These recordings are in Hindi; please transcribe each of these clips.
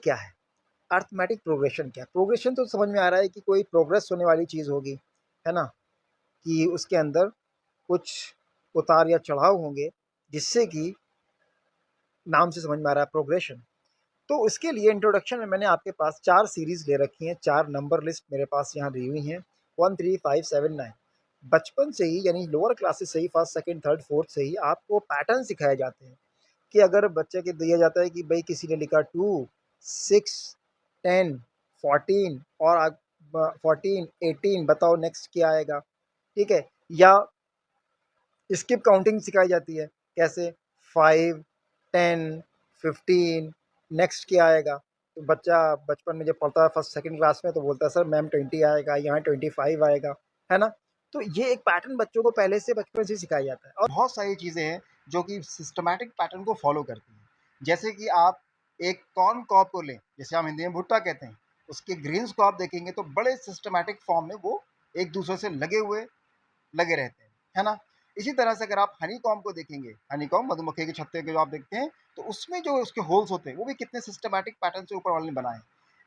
क्या है, अर्थमेटिक प्रोग्रेशन क्या है। प्रोग्रेशन तो समझ में आ रहा है कि कोई प्रोग्रेस होने वाली चीज़ होगी, है ना, कि उसके अंदर कुछ उतार या चढ़ाव होंगे, जिससे कि नाम से समझ में आ रहा है प्रोग्रेशन। तो इसके लिए इंट्रोडक्शन में मैंने आपके पास 4 सीरीज़ ले रखी हैं, 4 नंबर लिस्ट मेरे पास यहाँ दी हुई हैं, 1, 3, 5, 7, 9। बचपन से ही यानी लोअर क्लासेस से ही, फर्स्ट, सेकंड, थर्ड, फोर्थ से ही आपको पैटर्न सिखाए जाते हैं कि अगर बच्चे के दिया जाता है कि भाई किसी ने लिखा 2, 6, 10, 14 और 14, 18 बताओ नेक्स्ट क्या आएगा, ठीक है? या स्किप काउंटिंग सिखाई जाती है, कैसे 5, 10, 15 नेक्स्ट क्या आएगा। तो बच्चा बचपन में जब पढ़ता है फर्स्ट सेकंड क्लास में तो बोलता है सर मैम 20 आएगा, यहाँ 25 आएगा, है ना। तो ये एक पैटर्न बच्चों को पहले से बचपन से सिखाया जाता है और बहुत सारी चीज़ें हैं जो कि सिस्टमैटिक पैटर्न को फॉलो करती हैं। जैसे कि आप एक कॉर्न कॉब को लें, जैसे हम हिंदी में भुट्टा कहते हैं, उसके ग्रेन्स को आप देखेंगे तो बड़े सिस्टमैटिक फॉर्म में वो एक दूसरे से लगे रहते हैं, है ना। इसी तरह से अगर आप हनी कॉम्ब को देखेंगे, हनी कॉम्ब मधुमक्खी के छत्ते के जो आप देखते हैं, तो उसमें जो उसके होल्स होते हैं वो भी कितने सिस्टमैटिक पैटर्न से ऊपर वाले ने बनाए हैं।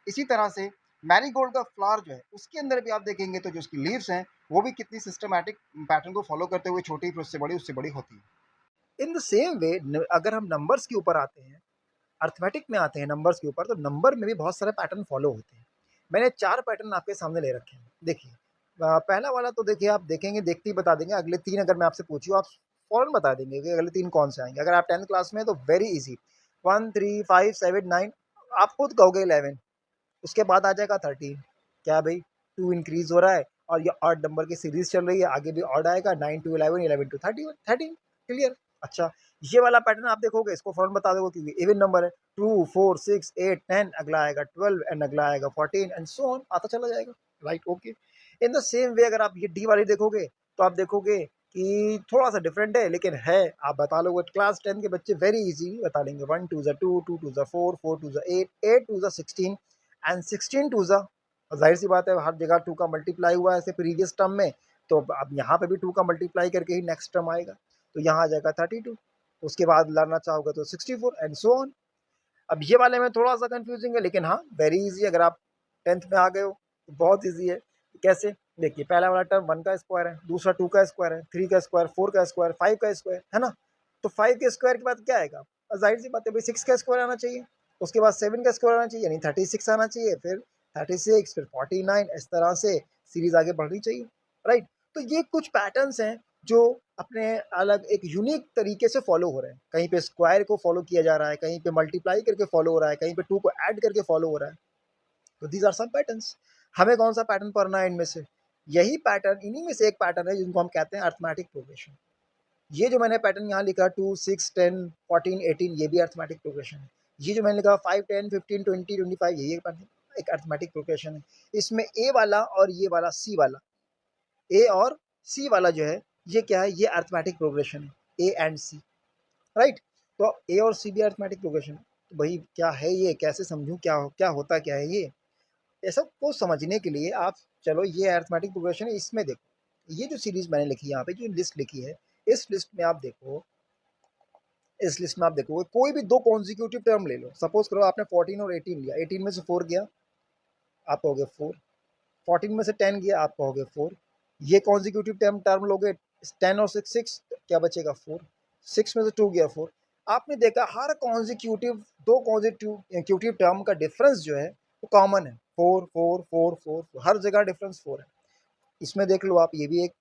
इसी तरह से मैरीगोल्ड का फ्लावर जो है उसके अंदर भी आप देखेंगे तो जो उसकी लीव्स हैं वो भी कितनी सिस्टमैटिक पैटर्न को फॉलो करते हुए छोटी फिर उससे बड़ी होती है। इन द सेम वे अगर हम नंबर्स के ऊपर आते हैं, अर्थमेटिक में आते हैं नंबर्स के ऊपर, तो नंबर में भी बहुत सारे पैटर्न फॉलो होते हैं। मैंने 4 पैटर्न आपके सामने ले रखे हैं, देखिए। पहला वाला तो देखिए आप देखेंगे देखते ही बता देंगे, अगले 3 अगर मैं आपसे पूछूँ आप फ़ौरन बता देंगे कि अगले 3 कौन से आएँगे। अगर आप 10th क्लास में हैं तो वेरी ईज़ी, 1, 3, 5, 7, 9 आप खुद कहोगे 11, उसके बाद आ जाएगा 13। क्या भई 2 इंक्रीज़ हो रहा है और ये ऑड नंबर की सीरीज़ चल रही है, आगे भी ऑड आएगा, 9 टू 11, 11 टू 31, 13 क्लियर। अच्छा, ये वाला पैटर्न आप देखोगे इसको फ़ौरन बता दोगे क्योंकि इवन नंबर है, 2, 4, 6, 8, 10 अगला आएगा 12 एंड अगला आएगा 14 एंड सो ऑन आता चला जाएगा, right, okay. In the same way अगर आप ये डी वाली देखोगे तो आप देखोगे कि थोड़ा-सा डिफरेंट है लेकिन है, आप बता लोगे। क्लास 10 के बच्चे वेरी ईज़ी बता लेंगे, 1 2 ज़ा 2, 2 2 ज़ा 4, 4 2 ज़ा 8, 8 2 ज़ा 16 एंड 16 टू ज़ा, ज़ाहिर सी बात है हर जगह 2 का मल्टीप्लाई हुआ है ऐसे प्रीवियस टर्म में, तो अब यहाँ पे भी 2 का मल्टीप्लाई करके ही नेक्स्ट टर्म आएगा, तो यहाँ आ जाएगा 32। उसके बाद लाना चाहोगे तो 64 एंड सो ऑन। अब ये वाले में थोड़ा सा कंफ्यूजिंग है लेकिन हाँ वेरी इजी, अगर आप 10th में आ गए हो तो बहुत इजी है। कैसे, देखिए पहला वाला टर्म 1 का स्क्वायर है, दूसरा 2 का स्क्वायर है, 3 का स्क्वायर, 4 का स्क्वायर, 5 का स्क्वायर, है ना। तो 5 के स्क्वायर के बाद क्या आएगा, जाहिर सी बात है भाई 6 का स्क्वायर आना चाहिए, उसके बाद 7 का स्क्वायर आना चाहिए यानी 36 आना चाहिए, फिर 36 फिर 49, इस तरह से सीरीज आगे बढ़नी चाहिए, राइट। तो ये कुछ पैटर्न्स हैं जो अपने अलग एक यूनिक तरीके से फॉलो हो रहे हैं, कहीं पे स्क्वायर को फॉलो किया जा रहा है, कहीं पे मल्टीप्लाई करके फॉलो हो रहा है, कहीं पे 2 को ऐड करके फॉलो हो रहा है। तो दीज आर सम पैटर्न्स। हमें कौन सा पैटर्न पढ़ना है इनमें से, यही पैटर्न, इन्हीं में से एक पैटर्न है जिनको हम कहते हैं अर्थमेटिक प्रोग्रेशन। ये जो मैंने पैटर्न यहाँ लिखा 2, 6, 10, 14, 18 ये भी अर्थमेटिक प्रोग्रेशन है। ये जो मैंने लिखा 5, 10, 15, 20, 25 ये एक अर्थमेटिक प्रोग्रेशन है। इसमें ए वाला और ये वाला सी वाला, ए और सी वाला जो है ये क्या है, ये अर्थमेटिक प्रोग्रेशन है, ए एंड सी, राइट। तो ए और सी भी अर्थमेटिक प्रोग्रेशन है। तो भाई क्या है ये, कैसे समझूं, क्या होता क्या है ये सब को समझने के लिए आप चलो ये अर्थमेटिक प्रोग्रेशन है, इसमें देखो ये जो सीरीज मैंने लिखी है यहाँ पे जो लिस्ट लिखी है, इस लिस्ट में आप देखो, इस लिस्ट में आप देखोगे कोई भी 2 कॉन्जिक्यूटिव टर्म ले लो, सपोज करो आपने 14 और 18 लिया, 18 में से 4 गया आप कहोगे 4, 14 में से 10 गया आप कहोगे 4, ये कॉन्जिक्यूटिव टर्म लोगे 10 और 6 6 क्या बचेगा 4, 6 में से 2 गया 4। आपने देखा हर कॉन्जिक्यूटिव 2 कॉन्जिक्यूटिव टर्म का डिफरेंस जो है वो कॉमन है, 4 4 4 4, हर जगह डिफरेंस 4 है। इसमें देख लो आप, ये भी एक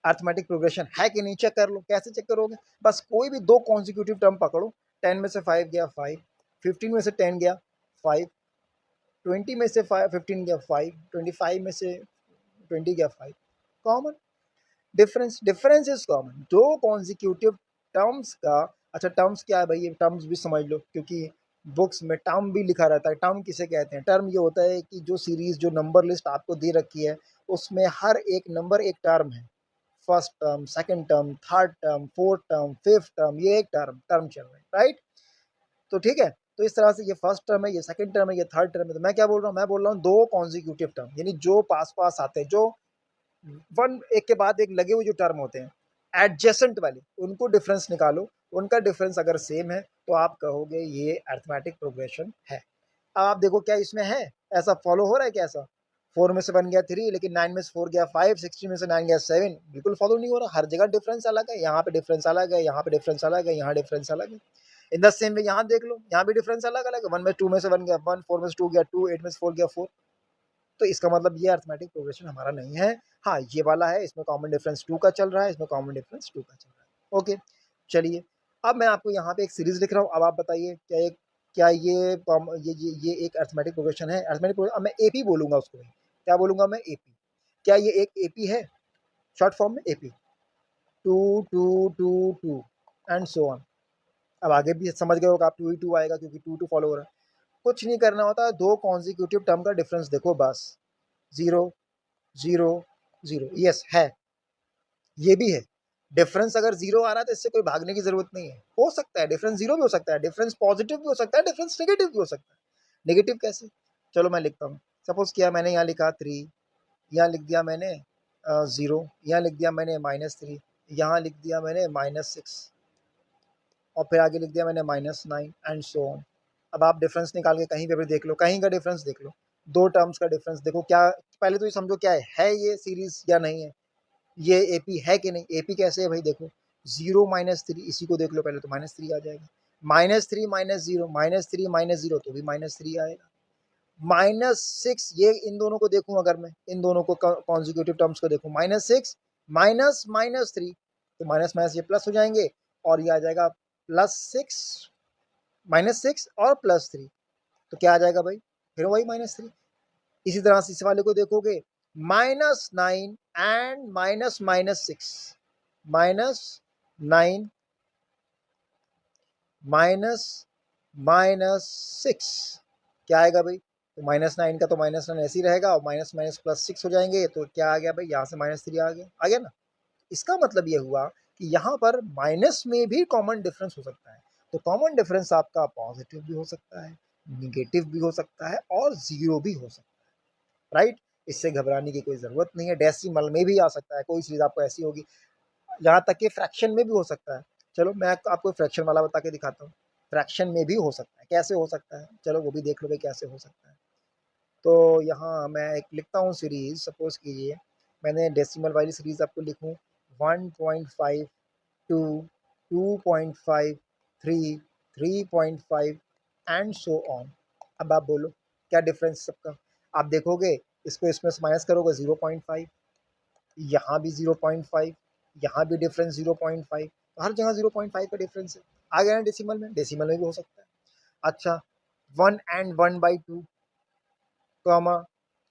अर्थमेटिक प्रोग्रेशन है कि नहीं, चेक कर लो। कैसे चेक करोगे, बस कोई भी 2 कॉन्जिक्यूटिव टर्म पकड़ो, 10 में से 5 गया 5, 15 में से 10 गया 5, 20 में से 15 गया 5, 25 में से 20 गया 5, common difference is common. 2 consecutive terms का, अच्छा टर्म्स क्या है भाई, ये टर्म्स भी समझ लो क्योंकि बुक्स में टर्म भी लिखा रहता है। टर्म किसे कहते हैं, टर्म ये होता है कि जो सीरीज जो नंबर लिस्ट आपको दे रखी है उसमें हर एक नंबर एक टर्म है, first term, second term, third term, fourth term, fifth term, ये एक टर्म चल रहा है, राइट। तो ठीक है, तो इस तरह से ये फर्स्ट टर्म है, ये सेकंड टर्म है, ये थर्ड टर्म है। तो मैं क्या बोल रहा हूँ, मैं बोल रहा हूँ 2 कॉन्जिक्यूटिव टर्म यानी जो पास पास आते हैं, जो वन एक के बाद एक लगे हुए जो टर्म होते हैं एडजेसेंट वाले, उनको डिफरेंस निकालो, उनका डिफरेंस अगर सेम है तो आप कहोगे ये अर्थमेटिक प्रोग्रेशन है। अब आप देखो क्या इसमें है, ऐसा फॉलो हो रहा है क्या? ऐसा 4 में से 1 गया 3, लेकिन 9 में से 4 गया 5, 16 में से 9 गया 7, बिल्कुल फॉलो नहीं हो रहा। हर जगह डिफरेंस अलग है, यहाँ पे डिफरेंस अलग है, यहाँ पे डिफरेंस अलग है, यहाँ डिफरेंस अलग है। इन द सेम वे यहाँ देख लो, यहाँ भी डिफरेंस अलग अलग है। 1 में 2 में से 1 गया 1, 4 में से 2 गया 2, 8 में से 4 गया 4। तो इसका मतलब ये अरिथमेटिक प्रोग्रेशन हमारा नहीं है। हाँ, ये वाला है, इसमें कॉमन डिफरेंस 2 का चल रहा है, इसमें कॉमन डिफरेंस 2 का चल रहा है। ओके, चलिए अब मैं आपको यहाँ पे एक सीरीज लिख रहा हूँ। अब आप बताइए क्या ये एक अरिथमेटिक प्रोग्रेशन है? अरिथमेटिक प्रोग्रेशन, अब मैं एपी बोलूंगा उसको। क्या बोलूंगा मैं? एपी। क्या ये एक एपी है? शॉर्ट फॉर्म में एपी, 2 2 2 2 एंड सो ऑन। अब आगे भी समझ गए होगा आप, 2 ही 2 आएगा क्योंकि 2 2 फॉलो हो रहा है। कुछ नहीं करना होता है, दो कॉन्जिक्यूटिव टर्म का डिफरेंस देखो बस। 0 0 0, यस है, ये भी है। डिफरेंस अगर 0 आ रहा है तो इससे कोई भागने की जरूरत नहीं है। हो सकता है डिफरेंस 0 भी हो सकता है, डिफरेंस पॉजिटिव भी हो सकता है, डिफरेंस नेगेटिव भी हो सकता है। नेगेटिव कैसे? चलो मैं लिखता हूँ। सपोज किया मैंने, यहाँ लिखा 3, यहाँ लिख दिया मैंने 0, यहाँ लिख दिया मैंने -3, यहाँ लिख दिया मैंने -6, और फिर आगे लिख दिया मैंने -9 एंड सो ऑन। अब आप डिफरेंस निकाल के कहीं पे भी देख लो, कहीं का डिफरेंस देख लो, दो टर्म्स का डिफरेंस देखो। क्या पहले तो ये समझो क्या है ये सीरीज या नहीं है, ये एपी है कि नहीं? एपी कैसे है भाई? देखो 0 -3, इसी को देख लो पहले, तो -3 आ जाएगा। -3 -0, -3 -0 तो भी -3 आएगा। -6, ये इन दोनों को देखूं, अगर मैं इन दोनों को कॉन्जिक्यूटिव टर्म्स को देखूं, -6 माइनस -3, तो माइनस माइनस ये प्लस हो जाएंगे, और ये आ जाएगा +6, -6 और +3, तो क्या आ जाएगा भाई? फिर वही -3। इसी तरह से इस वाले को देखोगे, -9 एंड -6, -9 -6, क्या आएगा भाई? तो -9 का तो -9 ऐसे ही रहेगा, और माइनस माइनस +6 हो जाएंगे, तो क्या आ गया भाई? यहाँ से -3 आ गया ना। इसका मतलब ये हुआ कि यहाँ पर माइनस में भी कॉमन डिफरेंस हो सकता है। तो कॉमन डिफरेंस आपका पॉजिटिव भी हो सकता है, निगेटिव भी हो सकता है, और जीरो भी हो सकता है, राइट? इससे घबराने की कोई ज़रूरत नहीं है। डेसिमल में भी आ सकता है, कोई चीज़ आपको ऐसी होगी, यहाँ तक कि फ्रैक्शन में भी हो सकता है। चलो मैं आपको फ्रैक्शन वाला बता के दिखाता हूँ। फ्रैक्शन में भी हो सकता है, कैसे हो सकता है? चलो वो भी देख लो भाई कैसे हो सकता है। तो यहाँ मैं एक लिखता हूँ सीरीज़, सपोज़ कीजिए मैंने डेसिमल वाली सीरीज़ आपको लिखूँ, 1.5 2 2.5 3 3.5 एंड सो ऑन। अब आप बोलो क्या डिफरेंस सबका? आप देखोगे, इसको इसमें से माइनस करोगे 0.5, यहाँ भी 0.5, यहाँ भी डिफरेंस 0.5, तो हर जगह 0.5 का डिफरेंस है। आ गया ना डेसिमल में? डेसिमल में भी हो सकता है। अच्छा, 1 एंड 1/2, कॉमा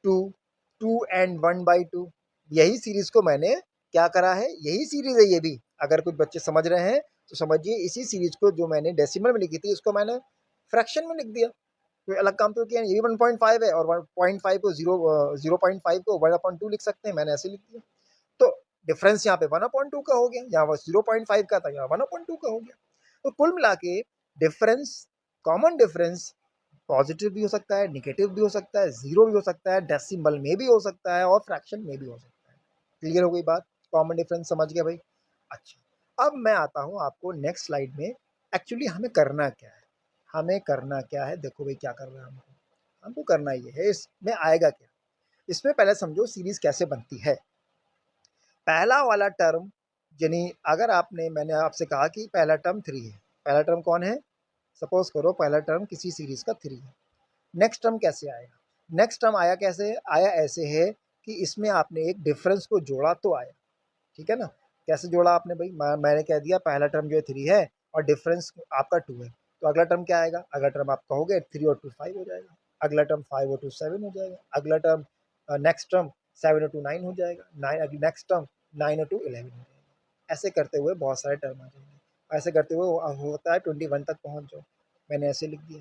2 2 एंड 1/2, यही सीरीज को मैंने क्या करा है, यही सीरीज है ये भी। अगर कुछ बच्चे समझ रहे हैं तो समझिए, इसी सीरीज को जो मैंने डेसिमल में लिखी थी, इसको मैंने फ्रैक्शन में लिख दिया। कोई अलग काम तो किया नहीं। ये भी 1.5 है, और 1.5 को 0.5 को 1/2 लिख सकते हैं, मैंने ऐसे लिख दिया। तो डिफरेंस यहाँ पे 1/2 का हो गया, यहाँ 0.5 का था, यहाँ 1/2 का हो गया। तो कुल मिला के डिफरेंस, कॉमन डिफरेंस पॉजिटिव भी हो सकता है, निगेटिव भी हो सकता है, जीरो भी हो सकता है, डेसिमल में भी हो सकता है, और फ्रैक्शन में भी हो सकता है। क्लियर हो गई बात? कॉमन डिफरेंस समझ गए भाई? अच्छा, अब मैं आता हूँ आपको नेक्स्ट स्लाइड में। एक्चुअली हमें करना क्या है? हमें करना क्या है? देखो भाई क्या करना है हमको। हमको करना ये है, इसमें आएगा क्या? इसमें पहले समझो सीरीज कैसे बनती है। पहला वाला टर्म, यानी अगर आपने, मैंने आपसे कहा कि पहला टर्म 3 है। पहला टर्म कौन है? सपोज करो पहला टर्म किसी सीरीज का 3 है। नेक्स्ट टर्म कैसे आएगा? नेक्स्ट टर्म आया कैसे? आया ऐसे है कि इसमें आपने एक डिफरेंस को जोड़ा तो आया, ठीक है ना? कैसे जोड़ा आपने भाई? मैंने कह दिया पहला टर्म जो है 3 है, और डिफरेंस आपका 2 है, तो अगला टर्म क्या आएगा? अगला टर्म आप कहोगे 3 और 2 5 हो जाएगा, अगला टर्म 5 और 2 7 हो जाएगा, अगला टर्म नेक्स्ट टर्म 7 और 2 9 हो जाएगा, 9 नेक्स्ट टर्म 9 और 2 11 हो जाएगा। ऐसे करते हुए बहुत सारे टर्म आ जाएंगे। ऐसे करते हुए होता है 21 तक पहुँच जाओ। मैंने ऐसे लिख दिया,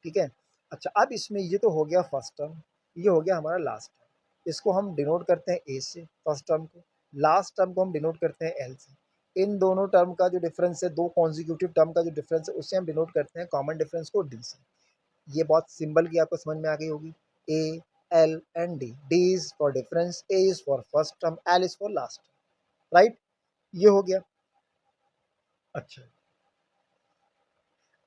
ठीक है। अच्छा, अब इसमें ये तो हो गया फर्स्ट टर्म, ये हो गया हमारा लास्ट टर्म। इसको हम डिनोट करते हैं ए से, फर्स्ट टर्म को। लास्ट टर्म को हम डिनोट करते हैं एल से। इन दोनों टर्म का जो डिफरेंस है, दो कॉन्जिक्यूटिव टर्म का जो डिफरेंस है, उससे हम डिनोट करते हैं कॉमन डिफरेंस को डी से। ये बहुत सिंपल की आपको समझ में आ गई होगी। A, L and D. D is for difference, A is for first term, L is for last term, right? ये हो गया। अच्छा,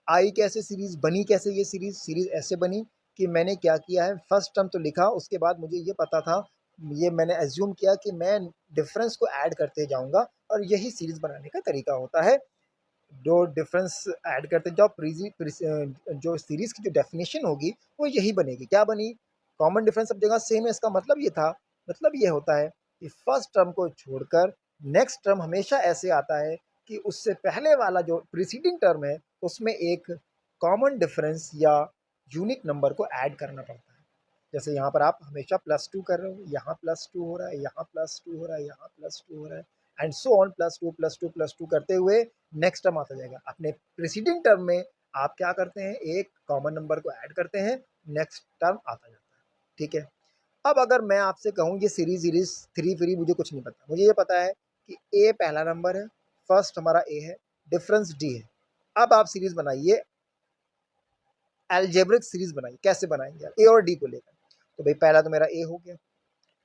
आई कैसे सीरीज बनी? कैसे ये सीरीज ऐसे बनी कि मैंने क्या किया है, फर्स्ट टर्म तो लिखा, उसके बाद मुझे ये पता था, ये मैंने एज्यूम किया कि मैं डिफरेंस को ऐड करते जाऊंगा और यही सीरीज बनाने का तरीका होता है। जो डिफरेंस ऐड करते जाओ, जो सीरीज की जो डेफिनेशन होगी वो यही बनेगी। क्या बनी? कॉमन डिफरेंस सब जगह सेम है। इसका मतलब ये था, मतलब ये होता है कि फर्स्ट टर्म को छोड़कर नेक्स्ट टर्म हमेशा ऐसे आता है कि उससे पहले वाला जो प्रीसीडिंग टर्म है उसमें एक कॉमन डिफरेंस या यूनिक नंबर को ऐड करना पड़ता है। जैसे यहाँ पर आप हमेशा +2 कर रहे हो, यहाँ +2 हो रहा है, यहाँ +2 हो रहा है, यहाँ +2 हो रहा है, एंड सो ऑन, +2 +2 +2 करते हुए नेक्स्ट टर्म आता जाएगा। अपने प्रीसीडिंग टर्म में आप क्या करते हैं, एक कॉमन नंबर को ऐड करते हैं, नेक्स्ट टर्म आता जाता है। ठीक है। अब अगर मैं आपसे कहूँ ये सीरीज सीरीज थ्री फ्री, मुझे कुछ नहीं पता, मुझे ये पता है कि ए पहला नंबर है, फर्स्ट हमारा ए है, डिफरेंस डी है। अब आप सीरीज बनाइए, एल्जेब्रिक सीरीज बनाइए। कैसे बनाएंगे आप ए और डी को लेकर? तो भाई पहला तो मेरा ए हो गया,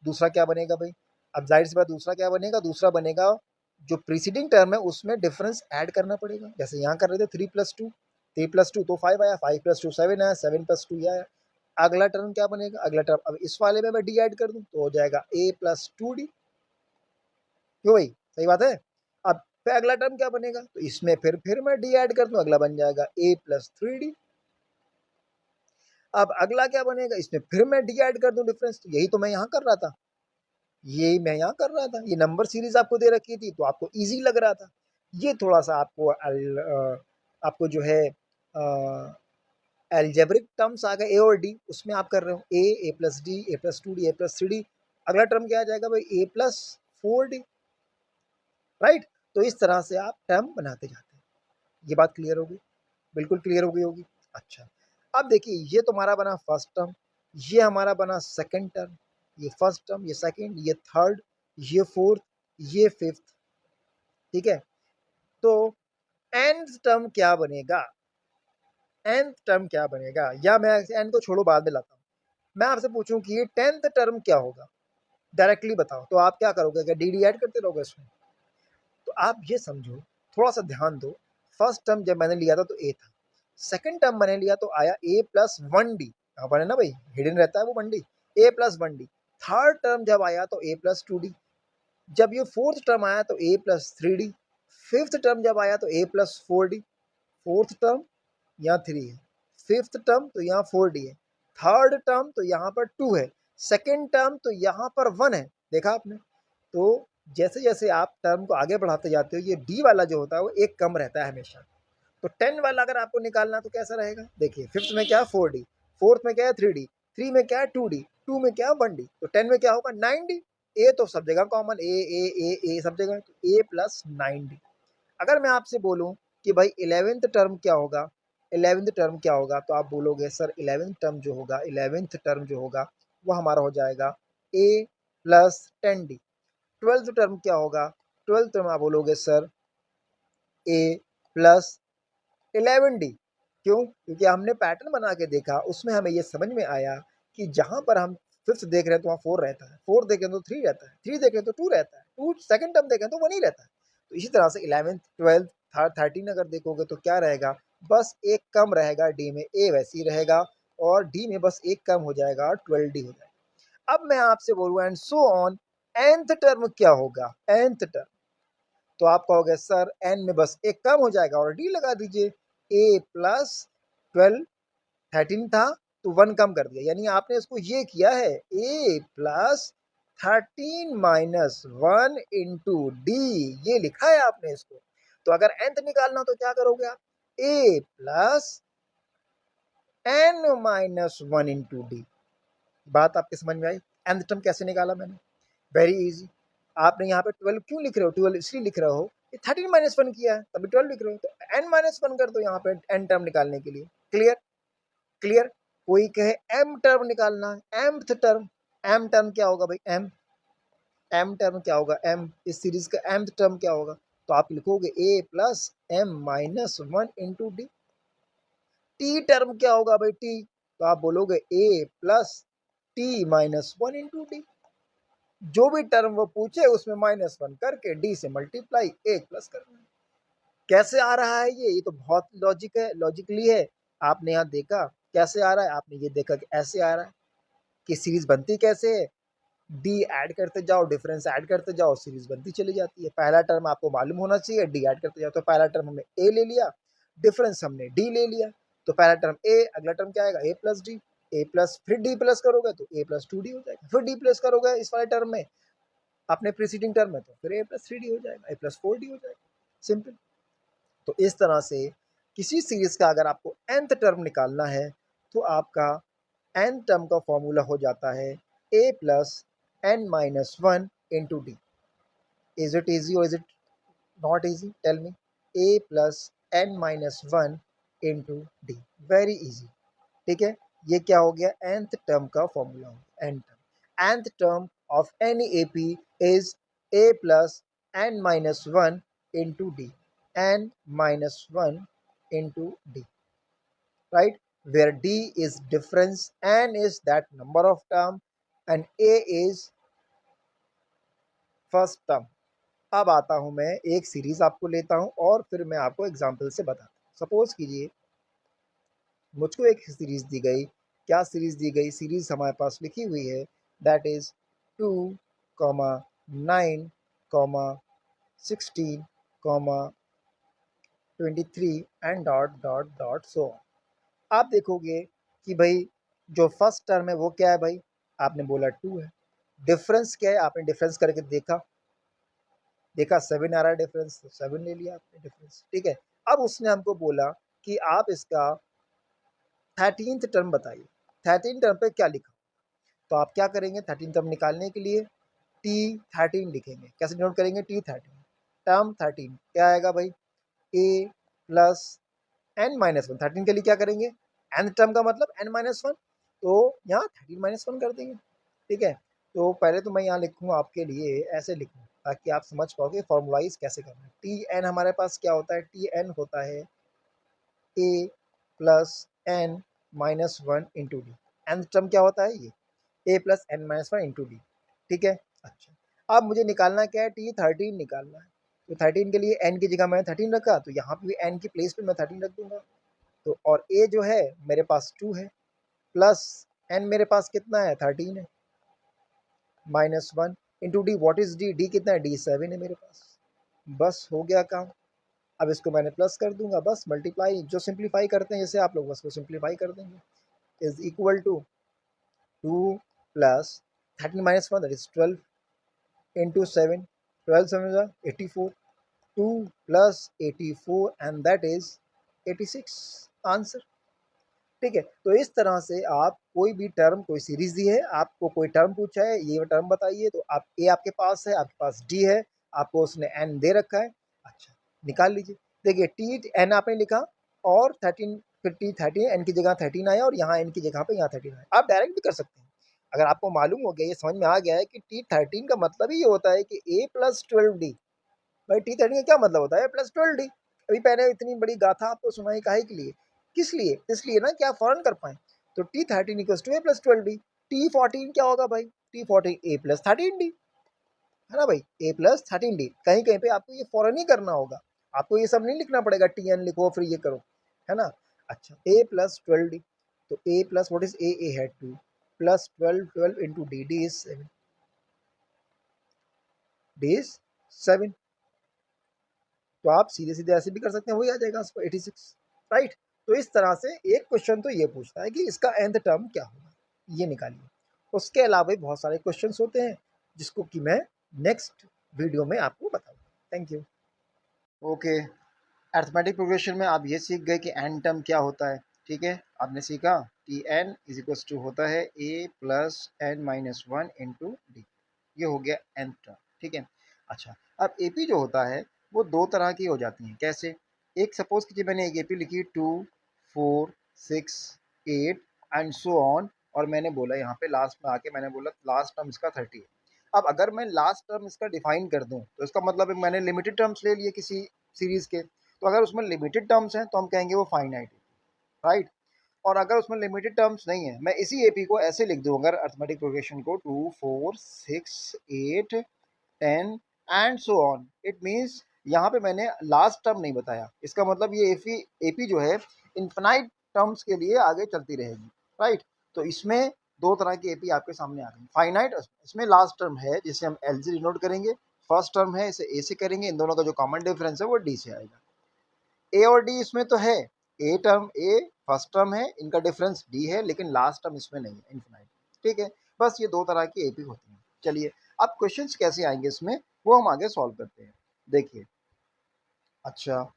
दूसरा क्या बनेगा भाई? अब जाहिर सी बात, दूसरा क्या बनेगा? दूसरा बनेगा जो प्रीसीडिंग टर्म है उसमें डिफरेंस ऐड करना पड़ेगा। जैसे यहाँ कर रहे थे 3+2, 3+2 तो 5 आया, 5+2 7 आया, 7+2 ये आया। अगला टर्म क्या बनेगा? अगला टर्म अब इस वाले में मैं डी ऐड कर दूं तो हो जाएगा a+2d। क्यों भाई? सही बात है। अब फिर अगला टर्म क्या बनेगा? तो इसमें फिर मैं डी ऐड कर दूं, अगला बन जाएगा a+3d। अब अगला क्या बनेगा? इसमें फिर मैं डी ऐड कर दूं डिफरेंस, तो यही तो मैं यहाँ कर रहा था, यही मैं यहाँ कर रहा था। ये नंबर सीरीज आपको दे रखी थी तो आपको इजी लग रहा था। ये थोड़ा सा आपको आपको जो है एल्जेब्रिक टर्म्स आ गए ए और डी, उसमें आप कर रहे हो a+d a+2d a+3d। अगला टर्म क्या आ जाएगा भाई? a+4d। राइट। तो इस तरह से आप टर्म बनाते जाते हैं। ये बात क्लियर होगी? बिल्कुल क्लियर हो गई होगी। अच्छा, अब देखिए ये तो हमारा बना फर्स्ट टर्म, ये हमारा बना सेकंड टर्म, ये फर्स्ट टर्म, ये सेकंड, ये थर्ड, ये फोर्थ, ये फिफ्थ। ठीक है। तो nth टर्म क्या बनेगा? nth टर्म क्या बनेगा? या मैं n को छोड़ो, बाद में लाता हूँ। मैं आपसे पूछूं कि ये 10th टर्म क्या होगा, डायरेक्टली बताओ, तो आप क्या करोगे? क्या डी डी ऐड करते रहोगे इसमें? तो आप ये समझो, थोड़ा सा ध्यान दो। फर्स्ट टर्म जब मैंने लिया था तो ए था, सेकंड टर्म मैंने लिया तो आया a+1d। यहाँ पर है ना भाई, हिडन रहता है वो 1d, a+1d। थर्ड टर्म जब आया तो a+2d। जब ये फोर्थ टर्म आया तो a+3d। फिफ्थ टर्म जब आया तो a+4d। फोर्थ टर्म यहाँ 3 है, फिफ्थ टर्म तो यहाँ 4d है, थर्ड टर्म तो यहाँ पर 2 है, सेकेंड टर्म तो यहाँ पर 1 है। देखा आपने? तो जैसे जैसे आप टर्म को आगे बढ़ाते जाते हो, ये डी वाला जो होता है वो एक कम रहता है हमेशा। तो 10 वाला अगर आपको निकालना तो कैसा रहेगा? देखिए, फिफ्थ में क्या है? 4d, फोर्थ में क्या है? 3d, 3 में क्या है? 2d, 2 में क्या है? 1d, तो 10 में क्या होगा? 9d। ए तो सब जगह कॉमन, ए सब जगह, तो a+9d। अगर मैं आपसे बोलूं कि भाई 11th टर्म क्या होगा, 11th टर्म क्या होगा, तो आप बोलोगे सर 11th टर्म जो होगा, 11th टर्म जो होगा वो हमारा हो जाएगा a+10d। 12th टर्म क्या होगा? 12th टर्म आप बोलोगे सर a+11d। क्यों? क्योंकि हमने पैटर्न बना के देखा, उसमें हमें ये समझ में आया कि जहां पर हम फिफ्थ देख रहे हैं तो वहाँ 4 रहता है, 4 देखें तो 3 रहता है, 3 देखें तो 2 रहता है, 2 सेकंड टर्म देखें तो 1 ही रहता है। तो इसी तरह से 11th 12th 13 अगर देखोगे तो क्या रहेगा? बस एक कम रहेगा डी में, ए वैसे ही रहेगा, और डी में बस एक कम हो जाएगा और 12d हो जाएगा। अब मैं आपसे बोलूँ and so on, nth term क्या होगा? nth टर्म, तो आप कहोगे सर एन में बस एक कम हो जाएगा और डी लगा दीजिए। a+12, 13 था तो 1 कम कर दिया, यानी आपने इसको ये किया है a+13 - 1 इंटू डी, ये लिखा है आपने इसको। तो अगर nth निकालना तो क्या करोगे आप? a+n - 1 into D. बात आपके समझ में आई? nth टर्म कैसे निकाला मैंने? Very easy. आपने यहाँ पे 12 क्यों लिख रहे हो? 12 इसलिए लिख रहे हो कि 13 - 1 किया है, तभी 12 लिख रहे हो, तो n - 1 कर दो यहाँ पे n टर्म निकालने के लिए। क्लियर? क्लियर? कोई कहे m टर्म निकालना है, mth टर्म, m टर्म क्या होगा भाई? m टर्म क्या होगा? m, इस सीरीज का mth टर्म क्या होगा? तो आप लिखोगे a+m - 1 into D. t term क्या होगा भाई? t, तो आप बोलोगे a+t - 1 इंटू डी। जो भी टर्म वो पूछे उसमें -1 करके डी से मल्टीप्लाई, एक प्लस करना। कैसे आ रहा है ये? तो बहुत लॉजिक है, लॉजिकली है। आपने यहाँ देखा कैसे आ रहा है, आपने ये देखा कि ऐसे आ रहा है कि सीरीज बनती कैसे है, डी ऐड करते जाओ, डिफरेंस ऐड करते जाओ, सीरीज बनती चली जाती है। पहला टर्म आपको मालूम होना चाहिए, डी ऐड करते जाओ, तो पहला टर्म हमने ए ले लिया, डिफरेंस हमने डी ले लिया, तो पहला टर्म ए, अगला टर्म क्या आएगा, ए प्लस डी, ए प्लस, फिर डी प्लस करोगे तो ए प्लस टू डी हो जाएगा, फिर डी प्लस करोगे इस वाले टर्म में अपने प्रीसीडिंग टर्म में, तो फिर ए प्लस थ्री डी हो जाएगा, ए प्लस फोर डी हो जाएगा, सिंपल। तो इस तरह से किसी सीरीज का अगर आपको nth टर्म निकालना है तो आपका n टर्म का फॉर्मूला हो जाता है a plus n minus one into D. Is it easy और is it not easy, tell me. a plus n minus one into D, very easy, ठीक है। ये क्या हो गया, nth टर्म का फॉर्मूला हो गया, n term. nth term of any AP is a plus n minus one into D, n minus 1 into d, right, where d is difference, n is that number of term and a is first term। अब आता हूं मैं एक सीरीज आपको लेता हूं और फिर मैं आपको एग्जांपल से बताता हूं। सपोज कीजिए मुझको एक सीरीज दी गई, क्या सीरीज दी गई, सीरीज हमारे पास लिखी हुई है, that is 2, 9, 16, 23 and dot dot dot so on. आप देखोगे कि भाई जो फर्स्ट टर्म है वो क्या है भाई, आपने बोला 2 है, डिफरेंस क्या है, आपने डिफरेंस करके देखा, देखा 7 आ रहा है डिफरेंस, तो 7 ले लिया आपने डिफरेंस, ठीक है। अब उसने हमको बोला कि आप इसका 13th टर्म बताइए, 13 टर्म पे क्या लिखा, तो आप क्या करेंगे, 13 टर्म निकालने के लिए T13 लिखेंगे। कैसे नोट करेंगे, T13 टर्म 13 क्या आएगा भाई, a plus n minus one, 13 के लिए क्या करेंगे, n टर्म का मतलब n माइनस वन, तो यहाँ 13 माइनस वन कर देंगे, ठीक है। तो पहले तो मैं यहाँ लिखूँगा आपके लिए, ऐसे लिखूँ ताकि आप समझ पाओगे फॉर्मुलाइज कैसे करना है। टी एन हमारे पास क्या होता है, टी एन होता है ए plus N minus one into D, N term क्या होता है, ये A plus N minus one into D, ठीक है। अच्छा, अब मुझे निकालना क्या है, T13 निकालना है, तो 13 के लिए n की जगह मैंने 13 रखा, तो यहाँ पे भी n की प्लेस पे मैं 13 रख दूंगा, तो और a जो है मेरे पास 2 है, प्लस n मेरे पास कितना है 13 है, minus one into D, what is d, D कितना है, डी 7 है मेरे पास, बस हो गया काम। अब इसको मैंने प्लस कर दूंगा, बस मल्टीप्लाई जो सिंप्लीफाई करते हैं जैसे आप लोग, बस को सिंप्लीफाई कर देंगे, is equal to 2 plus 13 minus one that is 12 into 7, 12 7 84, 2 plus 84 and that is 86 answer, ठीक है। तो इस तरह से आप कोई भी टर्म, कोई सीरीज दी है, आपको कोई टर्म पूछा है, ये टर्म बताइए, तो आप ए आपके पास है, आपके पास डी है, आपको उसने एन दे रखा है, अच्छा निकाल लीजिए। देखिए टी एन आपने लिखा और 13, फिर T13 एन की जगह 13 आया और यहाँ एन की जगह पे यहाँ 13 आया। आप डायरेक्ट भी कर सकते हैं, अगर आपको मालूम हो गया, ये समझ में आ गया है कि T13 का मतलब ही ये होता है कि ए प्लस 12 डी। भाई T13 का क्या मतलब होता है, प्लस 12 डी। अभी पहले इतनी बड़ी गाथा आपको सुनाई काहे के लिए, किस लिए, इसलिए ना कि आप फौरन कर पाए। तो T13 equals to a plus 12 d. T14 क्या होगा भाई, T14 ए प्लस 13 डी, है ना भाई, ए प्लस 13 डी। कहीं कहीं पे आपको ये फौरन ही करना होगा, आपको ये सब नहीं लिखना पड़ेगा, टी एन लिखो फिर ये करो, है ना। अच्छा, ए प्लस 12 डी, तो ए plus what is A had 2 plus 12, 12 into D, D is 7, D is 7। तो आप सीधे सीधे ऐसे भी कर सकते हैं, वही आ जाएगा उसको 86, राइट। तो इस तरह से एक क्वेश्चन तो ये पूछता है कि इसका nth टर्म क्या होगा, ये निकालिए। उसके अलावा भी बहुत सारे क्वेश्चंस होते हैं जिसको कि मैं नेक्स्ट वीडियो में आपको बताऊंगा। Thank you. Okay, arithmetic progression में आप ये सीख गए कि n टर्म क्या होता है, ठीक है। आपने सीखा कि n इज इक्वल्स टू होता है a plus N minus one into D, ये हो गया nth टर्म, ठीक है। अच्छा, अब AP जो होता है वो दो तरह की हो जाती हैं, कैसे, एक सपोज कीजिए मैंने एक AP लिखी 2, 4, 6, 8 एंड सो ऑन, और मैंने बोला यहाँ पे लास्ट में आके मैंने बोला लास्ट टर्म इसका 30 है। अब अगर मैं लास्ट टर्म इसका डिफाइन कर दूं तो इसका मतलब है मैंने लिमिटेड टर्म्स ले लिए किसी सीरीज के, तो अगर उसमें लिमिटेड टर्म्स हैं तो हम कहेंगे वो फाइनाइट है, राइट। और अगर उसमें लिमिटेड टर्म्स नहीं है, मैं इसी एपी को ऐसे लिख दूँ, अगर अर्थमेटिक प्रोग्रेशन को 2, 4, 6, 8, 10 and so on, it means यहाँ पे मैंने लास्ट टर्म नहीं बताया, इसका मतलब ये एपी जो है इन्फिनाइट टर्म्स के लिए आगे चलती रहेगी, राइट। तो इसमें दो तरह की एपी आपके सामने आ गई। फाइनाइट, इसमें लास्ट टर्म है जिसे हम एल से डिनोट करेंगे, फर्स्ट टर्म है इसे ए से करेंगे, इन दोनों का जो कॉमन डिफरेंस है वो डी से आएगा। ए और डी इसमें तो है, a term A first term है, इनका डिफरेंस डी है, लेकिन लास्ट टर्म इसमें नहीं है, इन्फिनाइट। ठीक है, बस ये दो तरह की एपी होती हैं। चलिए अब क्वेश्चंस कैसे आएंगे इसमें वो हम आगे सॉल्व करते हैं। देखिए, अच्छा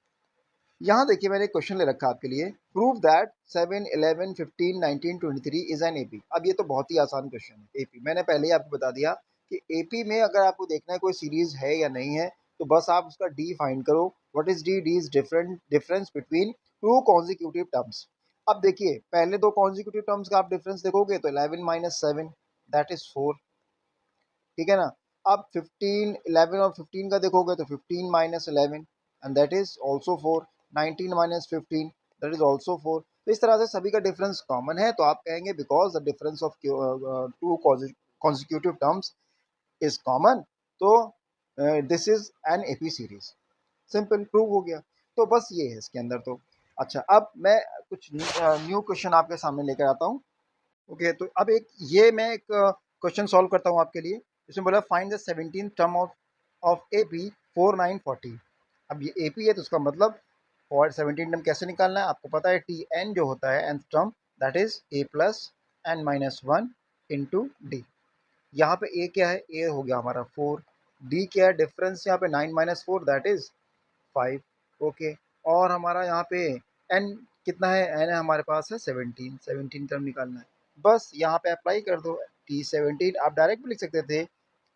यहाँ देखिए मैंने एक क्वेश्चन ले रखा है आपके लिए, prove that 7, 11, 15, 19, 23 is an AP. अब ये तो बहुत ही आसान क्वेश्चन है। एपी मैंने पहले ही आपको बता दिया कि एपी में अगर आपको देखना है कोई सीरीज है या नहीं है, तो बस आप उसका डी फाइंड करो। What is d? D is difference between two consecutive terms. अब देखिए पहले दो कॉन्जिक्यूटिव टर्म्स का आप डिफरेंस देखोगे तो 11 माइनस 7 दैट इज 4, ठीक है ना। अब 15, 11 और 15 का देखोगे तो 15 minus 11 and that is also 4, 19 minus 15 that is also 4। तो इस तरह से सभी का डिफरेंस कॉमन है, तो आप कहेंगे because the difference of two consecutive terms is common, तो this is an AP series. Simple, prove हो गया। तो बस ये है इसके अंदर। तो अच्छा, अब मैं कुछ न्यू क्वेश्चन आपके सामने लेकर आता हूँ। ओके, तो अब मैं एक क्वेश्चन सॉल्व करता हूँ आपके लिए। इसमें बोला find the 17th term of A P 4940। अब ये ए पी है तो उसका मतलब और 17 टर्म कैसे निकालना है आपको पता है, टी एन जो होता है nth term that is a plus N minus one into d. यहाँ पे ए क्या है? ए हो गया हमारा 4, डी क्या है? डिफरेंस यहाँ पे 9 माइनस 4 दैट इज 5। ओके, और हमारा यहाँ पे एन कितना है? एन है हमारे पास है 17 टर्म निकालना है। बस यहाँ पे अप्लाई कर दो टी 17। आप डायरेक्ट भी लिख सकते थे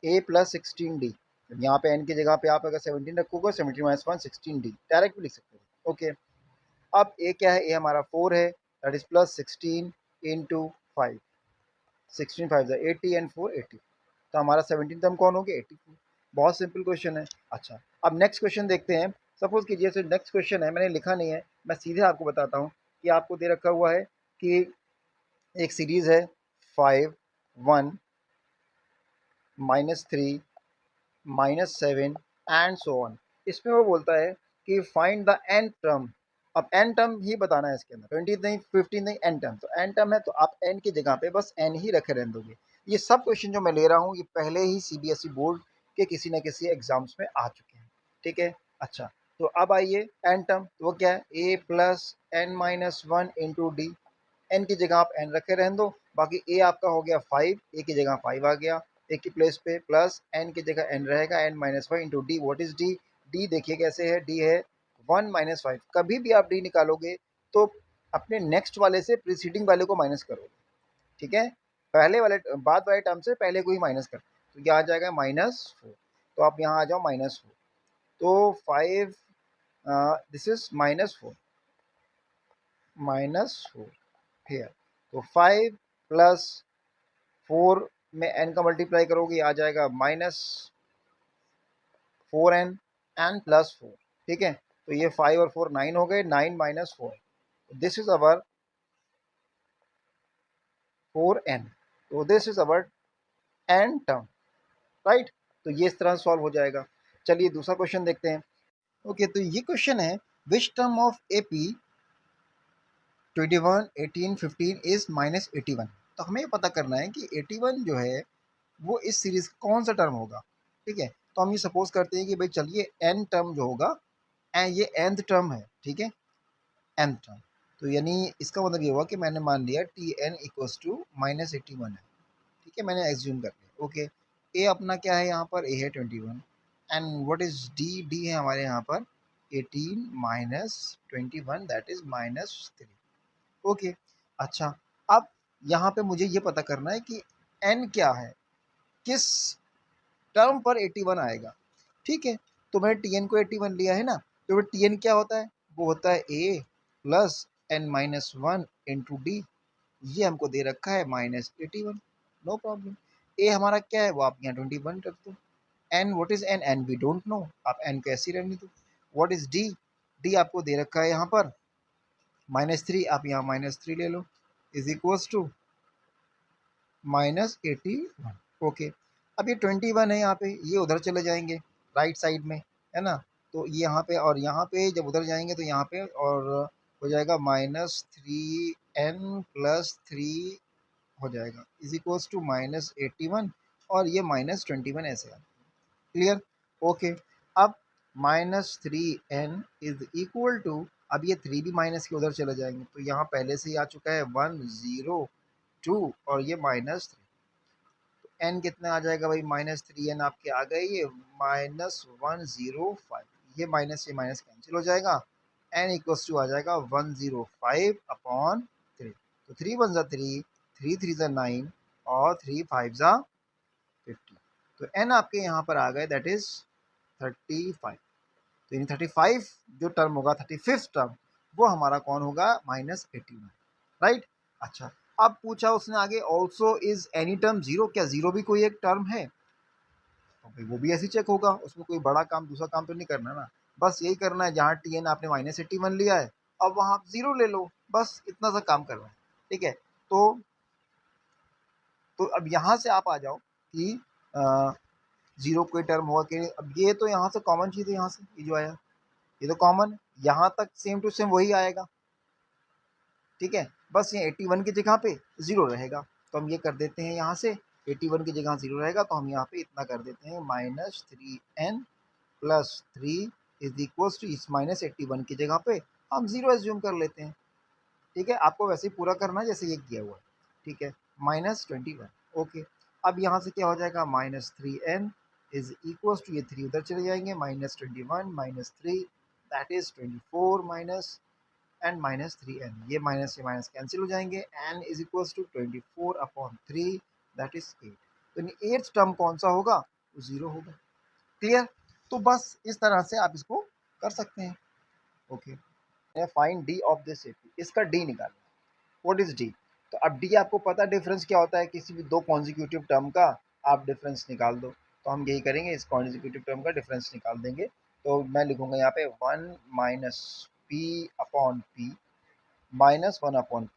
ए प्लस 16 डी। यहाँ पे एन की जगह पे आप अगर 17 रखोगे 17 माइनस 1 16 डी डायरेक्ट भी लिख सकते थे। ओके, अब ए क्या है? ए हमारा 4 है that is plus 16 into 5, 16 5 80 and 4 80। तो हमारा 17 टर्म कौन हो गया? 84। बहुत सिंपल क्वेश्चन है। अच्छा, अब नेक्स्ट क्वेश्चन देखते हैं। सपोज कीजिए से नेक्स्ट क्वेश्चन है, मैंने लिखा नहीं है, मैं सीधे आपको बताता हूँ कि आपको दे रखा हुआ है कि एक सीरीज है 5, 1, -3, -7 एंड सो ऑन। इसमें वो बोलता है कि फाइंड द एन टर्म। अब एन टर्म ही बताना है इसके अंदर, 20 नहीं, 15 नहीं, एन टर्म। तो एन टर्म है तो आप एन की जगह पे बस एन ही रखे रहने दोगे। ये सब क्वेश्चन जो मैं ले रहा हूँ ये पहले ही सीबीएसई बोर्ड के किसी न किसी एग्जाम्स में आ चुके हैं, ठीक है। अच्छा, तो अब आइए एन टर्म, तो वो क्या है? ए plus N minus one into D. N की जगह आप एन रखे रहने दो, बाकी ए आपका हो गया 5, ए की जगह 5 आ गया, ए की प्लेस पे प्लस एन की जगह एन रहेगा, n minus five into d. What is d? D देखिए कैसे है, डी है 1 माइनस 5। कभी भी आप डी निकालोगे तो अपने नेक्स्ट वाले से प्रीसीडिंग वाले को माइनस करोगे, ठीक है। पहले वाले बाद वाले टर्म से पहले को ही माइनस कर, तो क्या आ जाएगा? -4। तो आप यहाँ आ जाओ -4, तो 5 दिस इज -4 हेयर। तो 5 प्लस 4 में n का मल्टीप्लाई करोगे आ जाएगा -4n एन प्लस 4, ठीक है। तो ये 5 और 4 9 हो गए, 9 minus 4, this is our 4n। तो this is our n term, right. तो ये इस तरह सॉल्व हो जाएगा। चलिए दूसरा क्वेश्चन देखते हैं। ओके, तो ये क्वेश्चन है which term of AP 21, 18, 15 is -81। तो हमें पता करना है कि 81 जो है वो इस सीरीज का कौन सा टर्म होगा, ठीक है। तो हम ये सपोज करते हैं कि भाई चलिए एन टर्म जो होगा ये nth टर्म है, ठीक है, nth टर्म। तो यानी इसका मतलब ये हुआ कि मैंने मान लिया टी एन इक्वल्स टू -81 है, ठीक है, मैंने एज्यूम कर लिया। ओके, ए अपना क्या है यहाँ पर? ए है 21 and what is d? D है हमारे यहाँ पर 18 माइनस 21 दैट इज -3। ओके, अच्छा, अब यहाँ पे मुझे ये पता करना है कि एन क्या है, किस टर्म पर 81 आएगा, ठीक है। तो मैंने टी एन को 81 लिया है ना, तो टी एन क्या होता है? वो होता है ए plus N minus one into D. ये हमको दे रखा है -81, नो प्रॉब्लम। ए हमारा क्या है? वो आप यहाँ 21 रख दो। N, what is n? N we don't know, आप एन को ऐसे ही रहने दो। What is d? डी आपको दे रखा है यहाँ पर -3, आप यहाँ -3 ले लो, इज इक्वल्स टू -81। ओके, अब ये 21 है यहाँ पे, ये उधर चले जाएंगे राइट साइड में, है ना। तो ये यहाँ पे और यहाँ पे जब उधर जाएंगे तो यहाँ पे और हो जाएगा -3n+3 हो जाएगा इज इक्वल्स टू -81 और ये -21 ऐसे आ। क्लियर? ओके। अब -3n इज इक्वल टू, अब ये 3 भी माइनस के उधर चले जाएंगे तो यहाँ पहले से ही आ चुका है 102 और ये -3, तो n कितना आ जाएगा भाई, -3n आपके आ गए, ये -105, ये माइनस कैंसिल हो जाएगा, n इक्वल्स टू आ जाएगा 105/3, तो 3 1 ज़ा 3, 3 3 ज़ा 9 और 3 5 ज़ा 50, तो n आपके यहाँ पर आ गए दैट इज 35। तो इन 35 जो टर्म होगा 35th टर्म वो हमारा कौन होगा, -81, राइट। अच्छा, अब पूछा उसने आगे also is any term zero, क्या जीरो भी कोई एक टर्म है, तो भाई वो भी ऐसे चेक होगा, उसमें कोई बड़ा काम दूसरा काम तो नहीं करना ना, बस यही करना है जहाँ टी एन आपने -81 लिया है अब वहाँ आप जीरो ले लो, बस इतना सा काम करना है, ठीक है। तो अब यहाँ से आप आ जाओ कि जीरो कोई टर्म होगा कि, अब ये तो यहाँ से कॉमन चीज़ है, यहाँ से ये जो आया ये तो कॉमन, यहाँ तक सेम टू सेम वही आएगा, ठीक है, बस ये 81 की जगह पे जीरो रहेगा, तो हम ये कर देते हैं यहाँ से 81 की जगह जीरो रहेगा तो हम यहाँ पे इतना कर देते हैं -3n+3 इज इक्वल टू इस -81 की जगह पे हम जीरो एज्यूम कर लेते हैं, ठीक है। आपको वैसे ही पूरा करना है जैसे ये किया हुआ है, ठीक है, -21, ओके। अब यहाँ से क्या हो जाएगा, -3n इज इक्वल टू, ये 3 उधर चले जाएंगे, -21 -3 that is 24 minus and -3n, ये माइनस से माइनस कैंसिल हो जाएंगे, n is equal to 24/3 that is 8, तो एट्थ टर्म कौन सा होगा, वो जीरो होगा। क्लियर? तो बस इस तरह से आप इसको कर सकते हैं, okay. Find D of this AP, इसका डी निकालना, व्हाट इज डी, तो अब डी आपको पता डिफरेंस क्या होता है, किसी भी दो कॉन्जिक्यूटिव टर्म का आप डिफरेंस निकाल दो, तो हम यही करेंगे, इस कॉन्जिक्यूटिव टर्म का डिफरेंस निकाल देंगे, तो मैं लिखूंगा यहाँ पे 1 -p/p -1/p,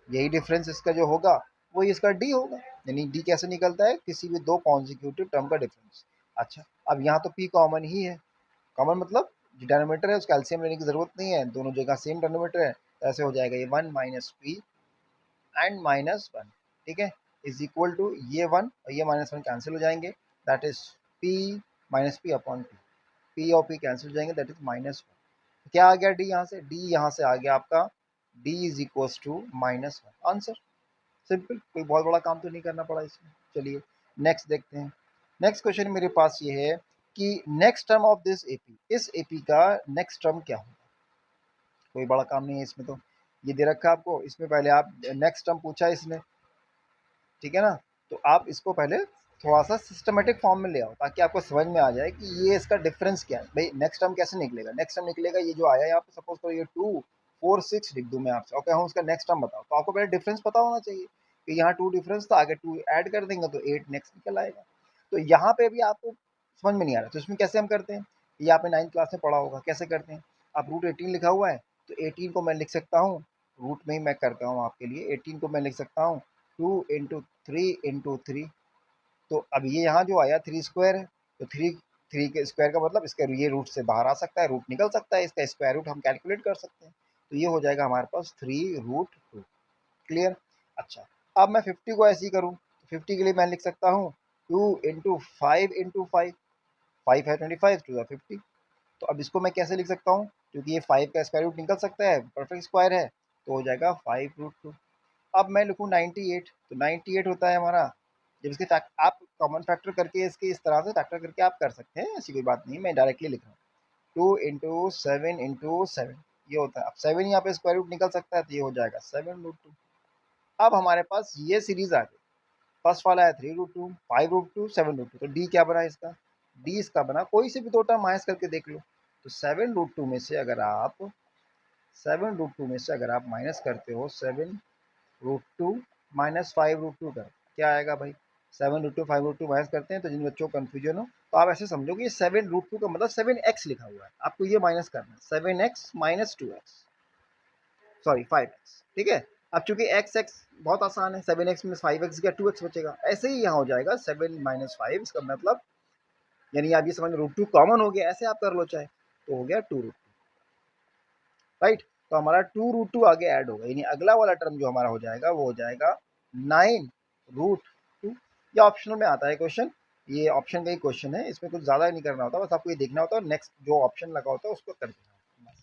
यही डिफरेंस इसका जो होगा वही इसका डी होगा, यानी डी कैसे निकलता है, किसी भी दो कॉन्जिक्यूटिव टर्म का डिफरेंस। अच्छा, अब यहाँ तो पी कॉमन ही है, कॉमन मतलब जो डिनोमिनेटर है उसका एलसीएम लेने की जरूरत नहीं है, दोनों जगह सेम डिनोमिनेटर है, तो ऐसे हो जाएगा ये 1 -p एंड -1, ठीक है, इज इक्वल टू ये 1 और ये -1 कैंसिल हो जाएंगे, that is p -p/p, p और p कैंसिल हो जाएंगे, दैट इज -1, क्या आ गया डी, यहाँ से डी यहाँ से आ गया आपका d is equal to -1, answer simple, कोई बहुत बड़ा काम तो नहीं करना पड़ा इसमें। चलिए नेक्स्ट देखते हैं, नेक्स्ट क्वेश्चन मेरे पास ये है कि next term of this AP, इस एपी का नेक्स्ट टर्म क्या होगा, कोई बड़ा काम नहीं है इसमें, तो ये दे रखा है आपको, इसमें पहले आप नेक्स्ट टर्म पूछा है इसने, ठीक है ना, तो आप इसको पहले थोड़ा सा सिस्टमेटिक फॉर्म में ले आओ ताकि आपको समझ में आ जाए कि ये इसका डिफरेंस क्या है, भाई नेक्स्ट टर्म कैसे निकलेगा, नेक्स्ट टर्म निकलेगा ये जो आया यहाँ पे, सपोज करो ये 2 4 6 लिख दूं मैं आपसे, ओके हम उसका नेक्स्ट टर्म बताओ, तो आपको पहले डिफरेंस पता होना चाहिए कि यहाँ 2 डिफरेंस था, आगे 2 ऐड कर देंगे तो 8 नेक्स्ट निकल आएगा, तो यहाँ पे भी आपको समझ में नहीं आ रहा, तो इसमें कैसे हम करते हैं, ये आपने 9th क्लास में पढ़ा होगा, कैसे करते हैं, आप √18 लिखा हुआ है तो 18 को मैं लिख सकता हूँ, रूट में ही मैं करता हूँ आपके लिए, 18 को मैं लिख सकता हूँ 2 इंटू 3 इंटू 3, तो अब ये यहाँ जो आया 3 स्क्वायर है, तो 3 के स्क्वायर का मतलब इसका ये रूट से बाहर आ सकता है, रूट निकल सकता है, इसका स्क्वायर रूट हम कैलकुलेट कर सकते हैं, तो ये हो जाएगा हमारे पास 3√2। क्लियर? अच्छा, अब मैं 50 को ऐसे ही करूँ, तो 50 के लिए मैं लिख सकता हूँ 2 इंटू 5 इंटू 5, 5 है 25, 2 है 50, तो अब इसको मैं कैसे लिख सकता हूँ, क्योंकि ये 5 का स्क्वायर रूट निकल सकता है, परफेक्ट स्क्वायर है, तो हो जाएगा 5√2। अब मैं लिखूँ 98, तो 98 होता है हमारा, जब इसके फैक्ट आप कॉमन फैक्टर करके इसके इस तरह से फैक्टर करके आप कर सकते हैं, ऐसी कोई बात नहीं, मैं डायरेक्टली लिख रहा हूँ 2 इंटू 7 इंटू 7, ये होता है, अब 7 यहाँ पे स्क्वायर रूट निकल सकता है तो ये हो जाएगा 7√2। अब हमारे पास ये सीरीज आ गई, फर्स्ट वाला है 3√2, 5√2, 7√2, तो डी क्या बना इसका, डी इसका बना कोई से भी दो टर्म माइनस करके देख लो, तो 7√2 में से अगर आप 7√2 में से अगर आप माइनस करते हो 7√2 माइनस 5√2 कर, क्या आएगा भाई, 7√2 5√2 माइनस करते हैं, तो जिन बच्चों को कन्फ्यूजन हो तो आप ऐसे समझो कि 7√2 का मतलब 7x लिखा हुआ है, आपको ये माइनस करना है, 7x minus 2x, sorry 5x, ठीक है। अब चूंकि x बहुत आसान है, 7x में 5x का 2x बचेगा, ऐसे ही यहाँ हो जाएगा 7 माइनस 5, इसका मतलब यानी आप ये समझ √2 कॉमन हो गया, ऐसे आप कर लो चाहे, तो हो गया 2√2, राइट। तो हमारा 2√2 आगे ऐड होगा, यानी अगला वाला टर्म जो हमारा हो जाएगा वो हो जाएगा 9√2। ये ऑप्शनल में आता है क्वेश्चन, ये ऑप्शन का ही क्वेश्चन है, इसमें कुछ ज़्यादा नहीं करना होता, बस आपको ये देखना होता है नेक्स्ट जो ऑप्शन लगा होता है उसको कर देना होता है।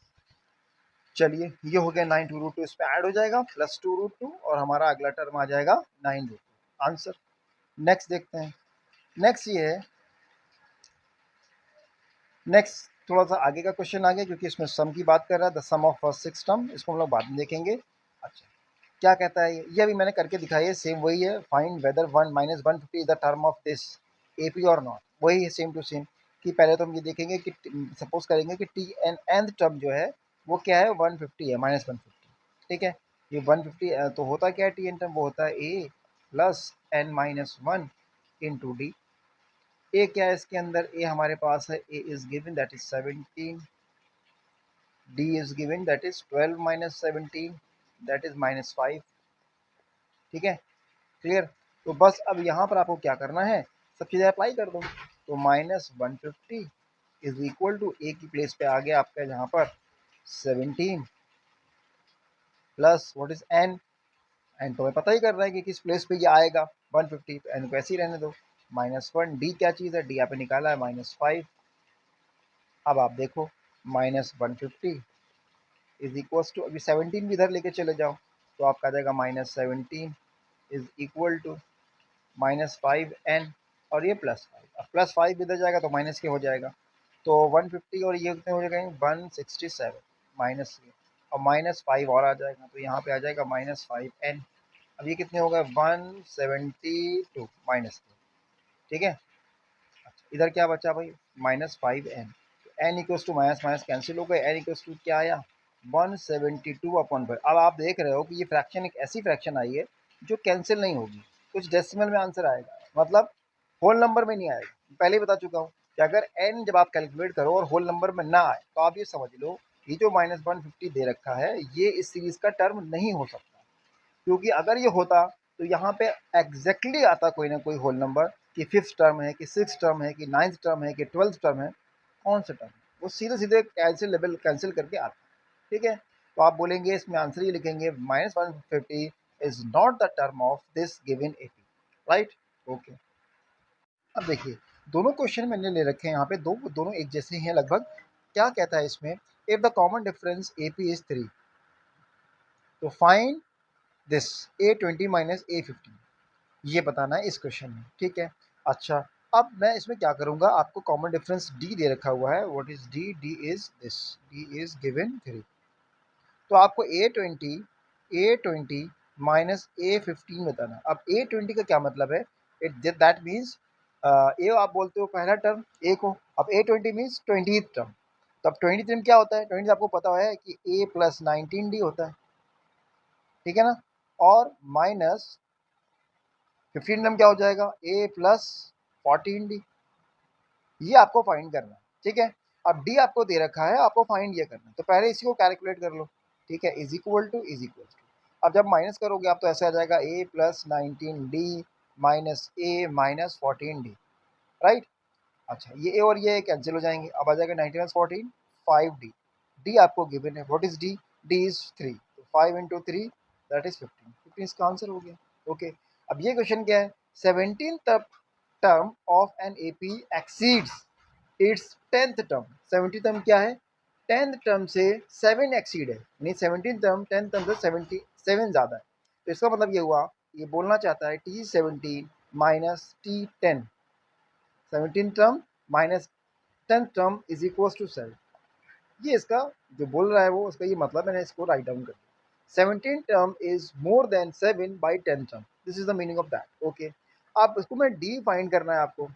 चलिए ये हो गया 9/2√2, इसमें ऐड हो जाएगा प्लस 2√2 और हमारा अगला टर्म आ जाएगा 9√2 आंसर। नेक्स्ट देखते हैं। नेक्स्ट ये है, नेक्स्ट थोड़ा सा आगे का क्वेश्चन आ गया क्योंकि इसमें सम की बात कर रहा है, the sum of first 6 term, इसको हम लोग बाद में देखेंगे। अच्छा क्या कहता है ये अभी मैंने करके दिखाई है, सेम वही है, find weather 1 minus 150 is the term of this AP और नॉट, वही है सेम टू सेम। कि पहले तो हम ये देखेंगे कि सपोज करेंगे कि टी एन nth टर्म जो है वो क्या है 150 है, -150, ठीक है। ये 150 तो होता क्या है टी एन टर्म, वो होता है ए plus n minus 1 into d. A क्या है इसके अंदर, ए हमारे पास है, a is given that is 17, d is given that is 12 minus 17 that is -5, ठीक है क्लियर। तो बस अब यहाँ पर आपको क्या करना है, सब चीज़ें अप्लाई कर दो। तो -150 इज इक्वल टू ए की प्लेस पे आ गया आपका यहाँ पर 17 plus what is n, n तो हमें पता ही कर रहा है कि किस प्लेस पे ये आएगा 150, तो एन को ऐसे ही रहने दो। -1 डी क्या चीज़ है, डी यहाँ पे निकाला है -5। अब आप देखो -150 इज इक्वल टू, अभी 17 भी इधर लेके चले जाओ तो आपका आ जाएगा -17 इज इक्वल टू -5n और ये +5, अब +5 इधर जाएगा तो माइनस के हो जाएगा, तो 150 और ये कितने हो जाएंगे 167 माइनस के, और -5 और आ जाएगा तो यहाँ पे आ जाएगा -5n। अब ये कितने हो गए 172 माइनस के, ठीक है। इधर क्या बचा भाई -5n, n equals to minus minus cancel हो गए, एन इक्वल्स टू क्या आया 172/5। अब आप देख रहे हो कि ये फ्रैक्शन एक ऐसी फ्रैक्शन आई है जो कैंसिल नहीं होगी, कुछ डेसिमल में आंसर आएगा, मतलब होल नंबर में नहीं आएगा। पहले ही बता चुका हूँ कि अगर एन जब आप कैलकुलेट करो और होल नंबर में ना आए तो आप ये समझ लो ये जो -150 दे रखा है ये इस सीरीज का टर्म नहीं हो सकता, क्योंकि अगर ये होता तो यहाँ पे एग्जैक्टली आता कोई ना कोई होल नंबर कि फिफ्थ टर्म है कि सिक्स टर्म है कि नाइन्थ टर्म है कि 12th टर्म है, कौन सा टर्म, वो सीधे सीधे कैंसिल लेवल कैंसिल करके आता है, ठीक है। तो आप बोलेंगे इसमें आंसर ये लिखेंगे -150 is not the term of this given AP, right, okay. अब देखिए दोनों क्वेश्चन मैंने ले रखे हैं यहाँ पे, दोनों एक जैसे ही हैं लगभग। क्या कहता है इसमें, if the common difference AP is 3 तो find this A20 minus A15, ये बताना है इस क्वेश्चन में, ठीक है। अच्छा अब मैं इसमें क्या करूँगा, आपको कॉमन डिफरेंस डी दे रखा हुआ है, what is d, D is this, D is given 3, तो आपको A20 माइनस A15 बताना। अब A20 का क्या मतलब है, इट दैट मीन्स ए आप बोलते हो पहला टर्म ए को, अब A20 मीन्स 20th टर्म, तो अब 20th टर्म क्या होता है, 20 आपको पता है कि A प्लस 19D होता है, ठीक है ना, और माइनस 15 टर्म क्या हो जाएगा A प्लस 14D, ये आपको फाइंड करना है, ठीक है। अब डी आपको दे रखा है, आपको फाइंड ये करना है, तो पहले इसी को कैलकुलेट कर लो, ठीक है, is equal to is equal to, अब जब माइनस करोगे आप तो ऐसे आ जाएगा a plus 19D minus a minus 14D, right. अच्छा ये ए और ये कैंसिल हो जाएंगे, अब आ जाएगा 19 माइनस 14 5D, डी आपको गिवन है, what is d, D is 3, तो 5 इंटू 3 दैट इज 15, 15 इसका आंसर हो गया, ओके। अब ये क्वेश्चन क्या है, 17th term of an AP exceeds its 10th term, 70 term क्या है 10th टर्म से 7 एक्सीड है, यानी 17 टर्म 10th टर्म से 77 ज़्यादा है, तो इसका मतलब ये हुआ, ये बोलना चाहता है T17 minus T10, 17 term minus 10th term is equal to 7, ये इसका जो बोल रहा है वो उसका ये मतलब, मैंने इसको राइट डाउन कर दिया, 17 term is more than 7 by 10 term, this is the meaning of that, okay. आप इसको मैं डी फाइंड करना है आपको,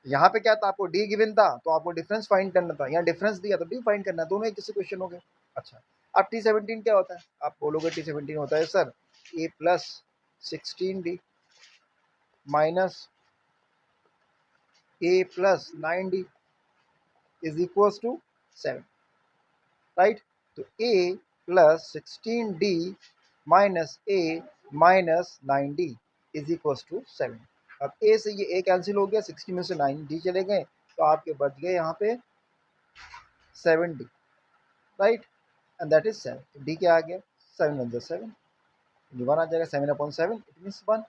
यहाँ पे क्या था आपको डी गिवन था तो आपको डिफरेंस फाइंड करना था, यहाँ डिफरेंस दिया तो डी फाइंड करना है, दोनों एक जैसे क्वेश्चन हो गए। अच्छा अब T17 क्या होता है, आप बोलोगे T17 होता है sir a plus 16D minus a plus 9D is equal to 7, right. तो ए plus 16D minus a minus 9D is equal to 7, अब ए से ये ए कैंसिल हो गया, 16 में से 9D चले गए तो आपके बच गए यहाँ पे 7D, right. And that is 7। तो डी क्या आ गया, 7 वन 7, 1 आ जाएगा, 7/7 इट मीन्स 1,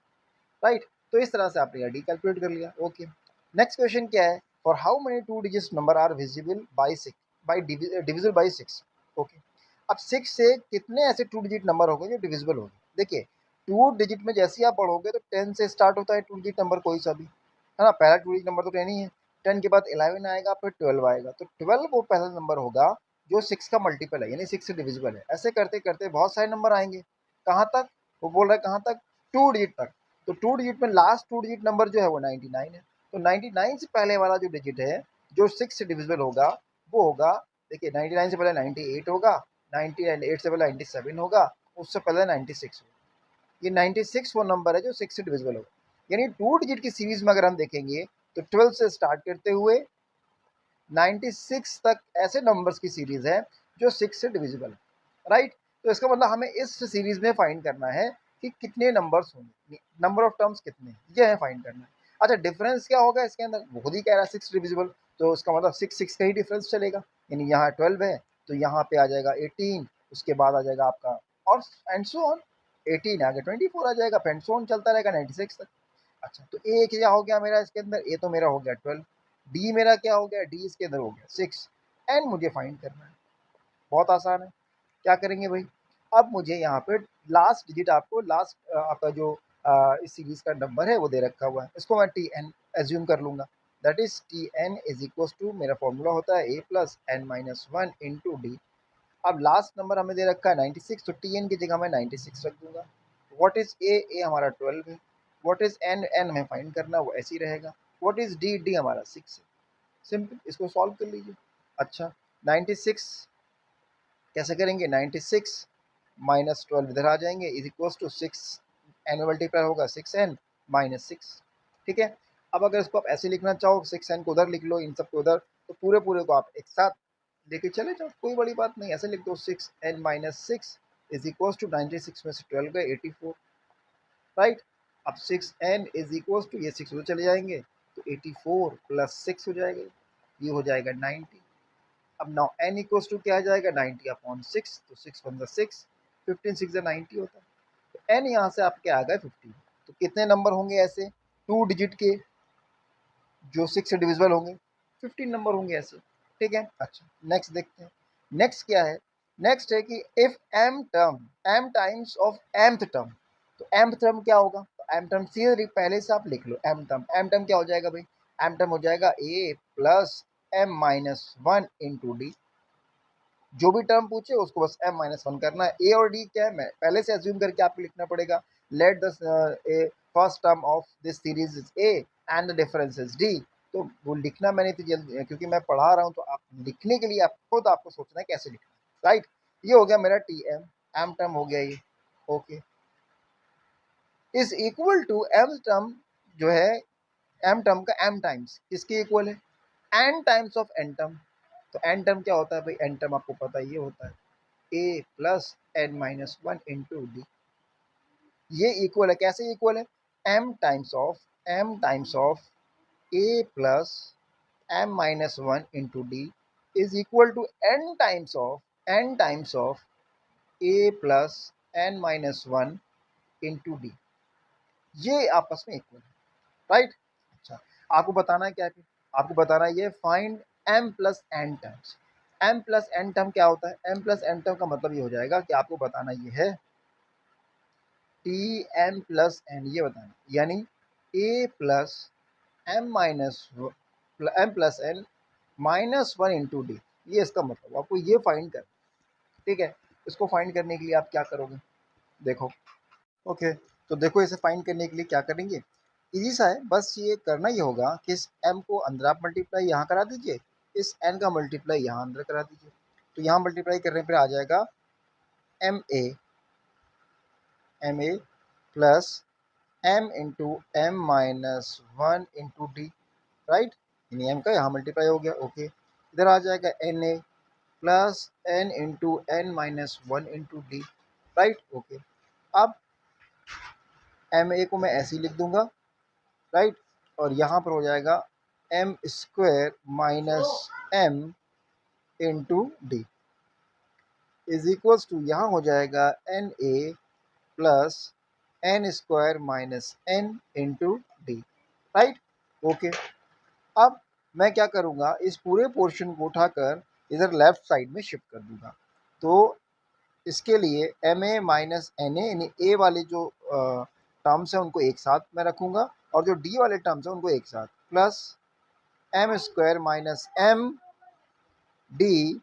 राइट। तो इस तरह से आपने डी कैलकुलेट कर लिया। ओके, नेक्स्ट क्वेश्चन क्या है, for how many 2 digit number are visible by 6 by divisible by 6। Okay, अब 6 से कितने ऐसे 2 डिजिट नंबर होंगे जो डिविजिबल होंगे। देखिए 2 डिजिट में जैसे ही आप बढ़ोगे तो 10 से स्टार्ट होता है 2 डिजिट नंबर कोई सा भी, है ना। पहला 2 डिजिट नंबर तो 10 ही है, 10 के बाद 11 आएगा, फिर 12 आएगा, तो 12 वो पहला नंबर होगा जो 6 का मल्टीपल है, यानी 6 से डिविजिबल है। ऐसे करते करते बहुत सारे नंबर आएंगे, कहाँ तक, वो बोल रहा है कहाँ तक, 2 डिजिट तक। तो 2 डिजिट में लास्ट 2 डिजिट नंबर जो है वो 99 है। तो 99 से पहले वाला जो डिजिट है जो 6 से डिविजिबल होगा वो होगा, देखिए 99 से पहले 98 होगा, 98 से पहले 97 होगा, उससे पहले 96 होगा। ये 96 वो नंबर है जो 6 से डिविजिबल होगा। यानी 2 डिजिट की सीरीज में अगर हम देखेंगे तो 12 से स्टार्ट करते हुए 96 तक ऐसे नंबर्स की सीरीज है जो 6 से डिविजिबल है, राइट। तो इसका मतलब हमें इस सीरीज में फाइंड करना है कि कितने नंबर्स होंगे, नंबर ऑफ टर्म्स कितने, ये है फाइंड करना है। अच्छा, डिफरेंस क्या होगा इसके अंदर, वो खुद ही कह रहा है 6 डिविजिबल, तो उसका मतलब 6 का ही डिफरेंस चलेगा। यानी यहाँ 12 है तो यहाँ पे आ जाएगा 18, उसके बाद आ जाएगा आपका और एंड सो ऑन, 18 आगे 24 आ जाएगा, एंड सो ऑन चलता रहेगा 96 तक। अच्छा, तो ए क्या हो गया मेरा इसके अंदर, ए तो मेरा हो गया 12, डी मेरा क्या हो गया, डी इसके अंदर हो गया 6, एन मुझे फाइंड करना है। बहुत आसान है, क्या करेंगे भाई, अब मुझे यहाँ पे लास्ट डिजिट आपको लास्ट आपका जो इस सीरीज का नंबर है वो दे रखा हुआ है, इसको मैं टी एन एज्यूम कर लूँगा। That is t n is equal to, मेरा फॉर्मूला होता है ए plus N minus one into d. अब लास्ट नंबर हमें दे रखा है 96, तो टी एन की जगह मैं 96 रख दूंगा। व्हाट इज ए, ए हमारा 12 है। व्हाट इज एन, एन हमें फाइंड करना, वो ऐसे ही रहेगा। व्हाट इज डी, डी हमारा 6 है। सिंपल, इसको सॉल्व कर लीजिए। अच्छा, 96 कैसे करेंगे, 96 माइनस 12 इधर आ जाएंगे, इज इक्वल टू 6, एन में मल्टीप्लाई होगा 6n माइनस 6, ठीक है। अब अगर इसको आप ऐसे लिखना चाहो, 6n को उधर लिख लो, इन सबको उधर, तो पूरे पूरे को आप एक साथ लेके चले जाओ, कोई बड़ी बात नहीं, ऐसे लिख दो 6n minus 6 is equal to 96 में से 12 गए 84, राइट। अब 6n इज इक्वल टू, ये 6 उधर चले जाएंगे तो 84 प्लस 6 हो जाएगा, ये हो जाएगा 90। अब नाउ n इक्वल्स टू क्या आ जाएगा, 90 अपॉन 6, तो 6 वन 6, 15 6 90 होता है। तो n यहाँ से आपके आ गए 15। तो कितने नंबर होंगे ऐसे 2 डिजिट के जो 6 से डिविजिबल होंगे, 15 नंबर होंगे ऐसे, ठीक है। अच्छा, नेक्स्ट देखते हैं, नेक्स्ट क्या है, नेक्स्ट है कि if m term, m times of mth term, तो mth टर्म क्या होगा, तो m टर्म सीधे पहले से आप लिख लो, m टर्म क्या हो जाएगा भाई, m टर्म हो जाएगा a plus m minus one into D. जो भी टर्म पूछे उसको बस m माइनस वन करना है। ए और डी क्या है, मैं पहले से एज्यूम करके आपको लिखना पड़ेगा। Let the first term of this series is A and the difference is D. तो वो लिखना मैंने तो जल्दी, क्योंकि मैं पढ़ा रहा हूँ, तो आप लिखने के लिए आप खुद आपको सोचना है कैसे लिखना है, राइट। ये हो गया मेरा टी एम, एम टर्म हो गया ये, okay, is equal to m term जो है, एम टर्म का एम टाइम्स किसके इक्वल है, n times of n term. तो एन टर्म क्या होता है भाई, एन टर्म आपको पता है ये होता है ए plus N minus one into D. ये इक्वल है, कैसे इक्वल है, m times of a plus m minus one into D is equal to n times of a plus N minus one into D. ये आपस में इक्वल है, राइट। अच्छा, आपको बताना है क्या है, आपको बताना है ये find m plus n terms. M plus n term क्या होता है, एम प्लस एन टर्म का मतलब ये हो जाएगा कि आपको बताना ये है टी एम प्लस एन, ये बताना, यानी a plus m minus m plus N minus one into D, ये इसका मतलब आपको ये फाइंड कर, ठीक है। इसको फाइंड करने के लिए आप क्या करोगे, देखो, ओके, तो देखो इसे फाइंड करने के लिए क्या करेंगे, इजी सा है, बस ये करना ही होगा कि इस m को अंदर आप मल्टीप्लाई यहाँ करा दीजिए, इस n का मल्टीप्लाई यहाँ अंदर करा दीजिए, तो यहाँ मल्टीप्लाई करने पर आ जाएगा m a plus m into m minus one into d, right. यानी m का यहाँ मल्टीप्लाई हो गया, ओके, इधर आ जाएगा n a plus n into n minus one into d, right, okay. अब एम ए को मैं ऐसे ही लिख दूंगा, राइट, और यहाँ पर हो जाएगा m square minus m into D, is equals to यहाँ हो जाएगा n a plus n square minus n into d, right. Okay, अब मैं क्या करूँगा, इस पूरे पोर्शन को उठाकर इधर लेफ्ट साइड में शिफ्ट कर दूंगा। तो इसके लिए m a minus n a, यानी ए वाले जो टर्म्स हैं उनको एक साथ मैं रखूँगा, और जो डी वाले टर्म्स हैं उनको एक साथ, plus m square minus m d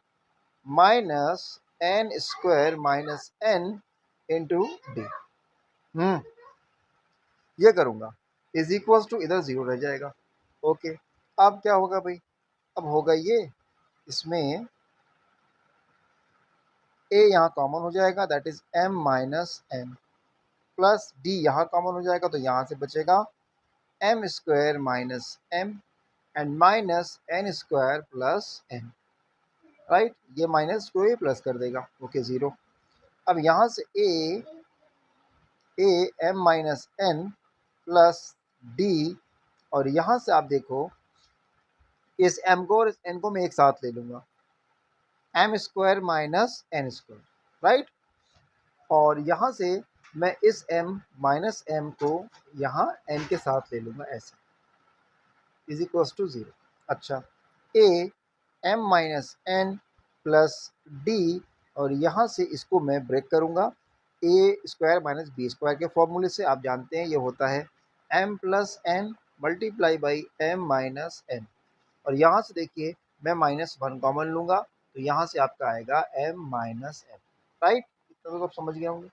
minus n square minus n into D. ये करूँगा, इज इक्वल्स टू इधर ज़ीरो रह जाएगा। ओके, अब क्या होगा भाई, अब होगा ये, इसमें ए यहाँ कॉमन हो जाएगा, that is m minus n, plus d यहाँ कॉमन हो जाएगा, तो यहाँ से बचेगा m square minus m and minus n square plus n, right. ये माइनस को ये प्लस कर देगा। Okay, zero. अब यहाँ से a m minus n plus d, और यहाँ से आप देखो इस एम को और इस एन को मैं एक साथ ले लूँगा, m square minus n square, right. और यहाँ से मैं इस m माइनस एम को यहाँ n के साथ ले लूँगा, ऐसे, इज इक्वल्स टू ज़ीरो। अच्छा, a m minus n plus d, और यहाँ से इसको मैं ब्रेक करूँगा a square minus b square के फॉर्मूले से। आप जानते हैं ये होता है m plus n multiply by m minus n, और यहाँ से देखिए मैं माइनस वन कॉमन लूँगा, तो यहाँ से आपका आएगा m माइनस एन, राइट। इतना तो आप समझ गए होंगे,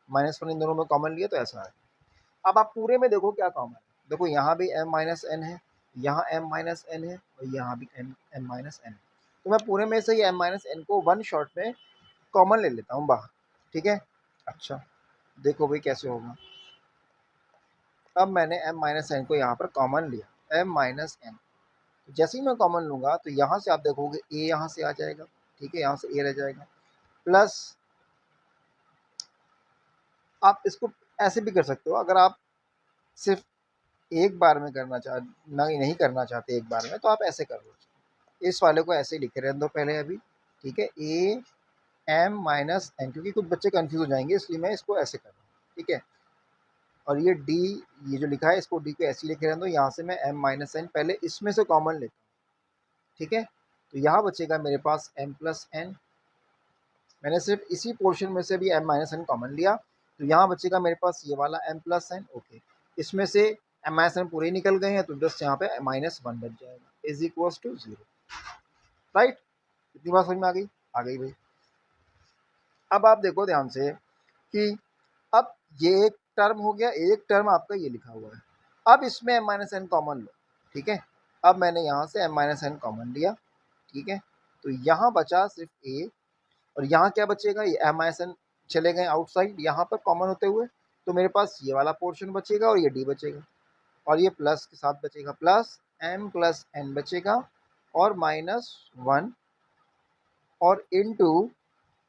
माइनस वन इन दोनों में कॉमन लिया तो ऐसा है। अब आप पूरे में देखो क्या कॉमन है, देखो यहाँ भी m माइनस एन है, यहाँ m माइनस एन है, और यहाँ भी m माइनस एन है। तो मैं पूरे में से ये m माइनस एन को वन शॉट में कॉमन ले लेता हूँ बाहर, ठीक है। अच्छा, देखो भाई कैसे होगा। अब मैंने m माइनस एन को यहाँ पर कॉमन लिया, m माइनस एन, जैसे ही मैं कॉमन लूँगा तो यहाँ से आप देखोगे a यहाँ से आ जाएगा, ठीक है, यहाँ से a रह जाएगा, प्लस आप इसको ऐसे भी कर सकते हो, अगर आप सिर्फ एक बार में करना नहीं करना चाहते एक बार में, तो आप ऐसे कर लो, इस वाले को ऐसे लिखे रहने दो पहले अभी, ठीक है, ए एम माइनस एन, क्योंकि कुछ बच्चे कंफ्यूज हो जाएंगे इसलिए मैं इसको ऐसे कर रहा हूँ, ठीक है। और ये डी, ये जो लिखा है इसको डी को ऐसे लिखे रहने दो, यहाँ से मैं एम माइनस एन पहले इसमें से कॉमन लेता हूँ, ठीक है। तो यहाँ बचेगा मेरे पास एम प्लस एन, मैंने सिर्फ इसी पोर्शन में से भी एम माइनस एन कॉमन लिया, तो यहाँ बचेगा मेरे पास ये वाला एम प्लस एन। ओके, इसमें से एम माइनस एन पूरे निकल गए हैं, तो जस्ट यहाँ पे माइनस वन बच जाएगा, is equals to zero, right. इतनी बात समझ में आ गई? आ गई भाई। अब आप देखो ध्यान से कि अब ये एक टर्म हो गया, एक टर्म आपका ये लिखा हुआ है, अब इसमें एम माइनस एन कॉमन लो, ठीक है। अब मैंने यहाँ से एम माइनस एन कॉमन लिया, ठीक है, तो यहाँ बचा सिर्फ ए, और यहाँ क्या बचेगा, ये एम माइनस एन चले गए आउटसाइड यहाँ पर कॉमन होते हुए, तो मेरे पास ये वाला पोर्शन बचेगा और ये डी बचेगा, और ये प्लस के साथ बचेगा, प्लस एम प्लस एन बचेगा, और माइनस वन, और इनटू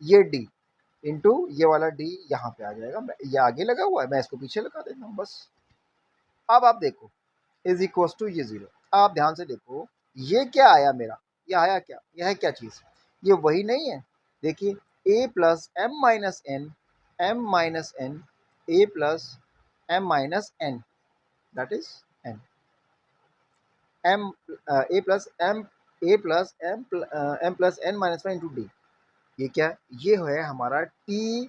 ये डी, इनटू ये वाला डी यहाँ पे आ जाएगा, ये आगे लगा हुआ है मैं इसको पीछे लगा देता हूँ बस। अब आप देखो इज इक्वल टू ये ज़ीरो, आप ध्यान से देखो ये क्या आया मेरा, ये आया क्या, यह है क्या चीज़, ये वही नहीं है, देखिए a plus m minus n, m minus n, a plus m minus n, that is n, m a plus m, a plus m, m plus N minus one into D, ये क्या है, ये है हमारा टी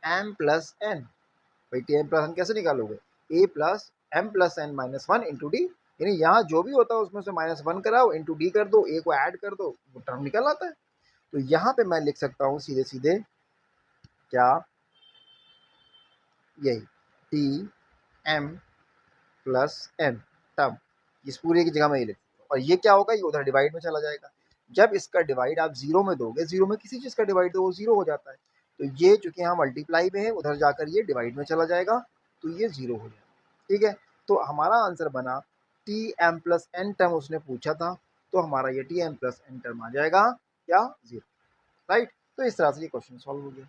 एम प्लस एन। भाई टी एम प्लस एन कैसे निकालोगे, a plus m plus N minus one into d, यानी यहाँ जो भी होता है उसमें से माइनस वन कराओ, इंटू डी कर दो, ए को ऐड कर दो, वो टर्म निकल आता है। तो यहाँ पे मैं लिख सकता हूँ सीधे सीधे क्या, यही t m plus n term, इस पूरे की जगह में ये लिख, और ये क्या होगा, ये उधर डिवाइड में चला जाएगा। जब इसका डिवाइड आप जीरो में दोगे, जीरो में किसी चीज़ का डिवाइड दो वो जीरो हो जाता है, तो ये चूंकि यहाँ मल्टीप्लाई में है उधर जाकर ये डिवाइड में चला जाएगा, तो ये जीरो हो जाएगा, ठीक है। तो हमारा आंसर बना t m plus n term उसने पूछा था, तो हमारा ये t m plus n term आ जाएगा क्या, जीरो, राइट। तो इस तरह से ये क्वेश्चन सॉल्व हो गया।